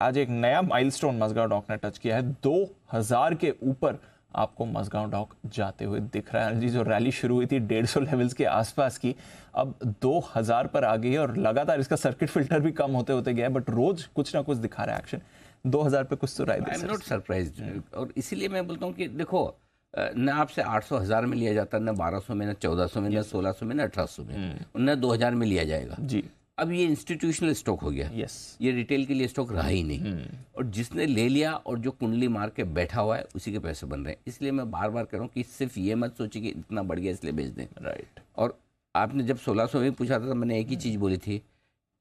आज एक नया माइलस्टोन मझगांव डॉक ने टच किया है। 2000 के ऊपर आपको मझगांव डॉक जाते हुए दिख रहा है। जी, जो रैली शुरू हुई थी 150 लेवल्स के आसपास की, अब 2000 पर आ गई है और लगातार इसका सर्किट फिल्टर भी कम होते होते गया है, बट रोज कुछ ना कुछ दिखा रहा है एक्शन। 2000 पे कुछ तो राय दे। आई एम नॉट सरप्राइज्ड, और इसीलिए मैं बोलता हूँ कि देखो, न आपसे 800 1000 में लिया जाता, न 1200 में, न 1400 में, न 1600 में, न 1800 में, न 2000 में लिया जाएगा जी। अब ये इंस्टीट्यूशनल स्टॉक हो गया। यस, ये रिटेल के लिए स्टॉक रहा ही नहीं, और जिसने ले लिया और जो कुंडली मार के बैठा हुआ है उसी के पैसे बन रहे हैं। इसलिए मैं बार बार कह रहा हूँ कि सिर्फ ये मत सोचिए कि इतना बढ़ गया इसलिए बेच दें। राइट। और आपने जब 1600 में पूछा था तो मैंने एक ही चीज़ बोली थी,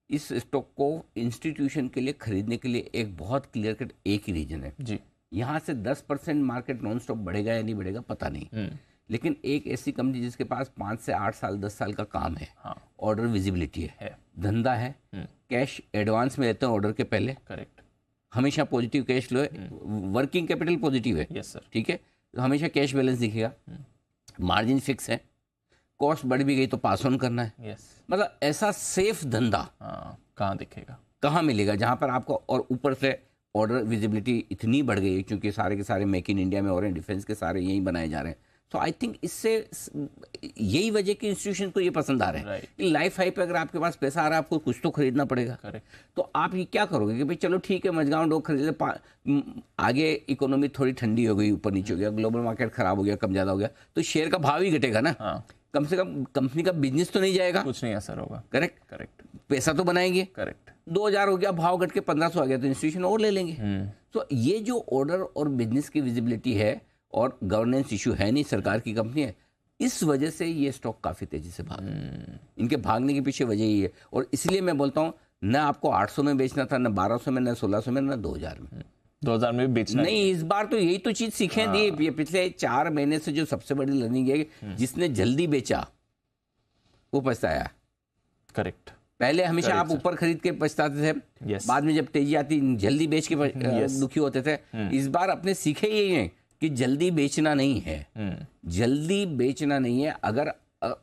इस स्टॉक को इंस्टीट्यूशन के लिए खरीदने के लिए एक बहुत क्लियर कट एक ही रीजन है जी। यहाँ से 10% मार्केट नॉन स्टॉप बढ़ेगा या नहीं बढ़ेगा पता नहीं, लेकिन एक ऐसी कंपनी जिसके पास 5 से 8 साल 10 साल का काम है, ऑर्डर विजिबिलिटी है, धंधा है, कैश एडवांस में लेते हैं ऑर्डर के पहले, करेक्ट, हमेशा पॉजिटिव कैश फ्लो है, वर्किंग कैपिटल पॉजिटिव है, यस सर, ठीक है, तो हमेशा कैश बैलेंस दिखेगा, मार्जिन फिक्स है, कॉस्ट बढ़ भी गई तो पास ऑन करना है, यस, मतलब ऐसा सेफ धंधा कहाँ दिखेगा, कहाँ मिलेगा जहाँ पर आपको, और ऊपर से ऑर्डर विजिबिलिटी इतनी बढ़ गई है क्योंकि सारे के सारे मेक इन इंडिया में और डिफेंस के सारे यही बनाए जा रहे हैं। तो आई थिंक इससे यही वजह कि इंस्टीट्यूशन को ये पसंद आ रहे हैं कि लाइफ हाई पे अगर आपके पास पैसा आ रहा है आपको कुछ तो खरीदना पड़ेगा। तो आप ये क्या करोगे कि भाई चलो ठीक है मझगांव डॉक खरीदे, आगे इकोनॉमी थोड़ी ठंडी हो गई, ऊपर नीचे हो गया, ग्लोबल मार्केट खराब हो गया, कम ज़्यादा हो गया, तो शेयर का भाव ही घटेगा ना, कम से कम कंपनी का बिजनेस तो नहीं जाएगा, कुछ नहीं असर होगा। करेक्ट, करेक्ट, पैसा तो बनाएंगे। करेक्ट, 2000 हो गया, भाव घट के 1500 आ गया तो इंस्टीट्यूशन और ले लेंगे। तो ये जो ऑर्डर और बिजनेस की विजिबिलिटी है और गवर्नेंस इशू है नहीं, सरकार की कंपनी है, इस वजह से ये स्टॉक काफी तेजी से भागा। इनके भागने के पीछे वजह ही है, और इसलिए मैं बोलता हूँ न आपको 800 में बेचना था, न 1200 में, न 1600 में, न 2000 में। 2000 में भी बेचना नहीं, इस बार तो यही तो चीज सीखें दी। ये पिछले 4 महीने से जो सबसे बड़ी लर्निंग है, जिसने जल्दी बेचा वो पछताया। करेक्ट, पहले हमेशा आप ऊपर खरीद के पछताते थे, बाद में जब तेजी आती जल्दी बेच के दुखी होते थे। इस बार अपने सीखे यही हैं कि जल्दी बेचना नहीं है, जल्दी बेचना नहीं है। अगर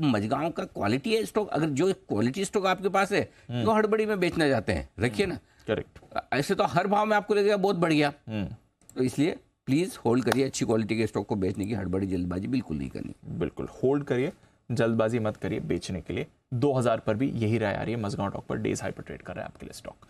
मझगांव का क्वालिटी है स्टॉक, अगर जो क्वालिटी स्टॉक आपके पास है तो हड़बड़ी में बेचना चाहते हैं, रखिए ना। करेक्ट, ऐसे तो हर भाव में आपको लगेगा बहुत बढ़ गया, तो इसलिए प्लीज होल्ड करिए। अच्छी क्वालिटी के स्टॉक को बेचने की हड़बड़ी जल्दबाजी बिल्कुल नहीं करनी। बिल्कुल होल्ड करिए, जल्दबाजी मत करिए बेचने के लिए। 2000 पर भी यही राय आ रही है। मझगांव डॉक पर डेज हाई पर ट्रेड कर रहा है आपके लिए स्टॉक।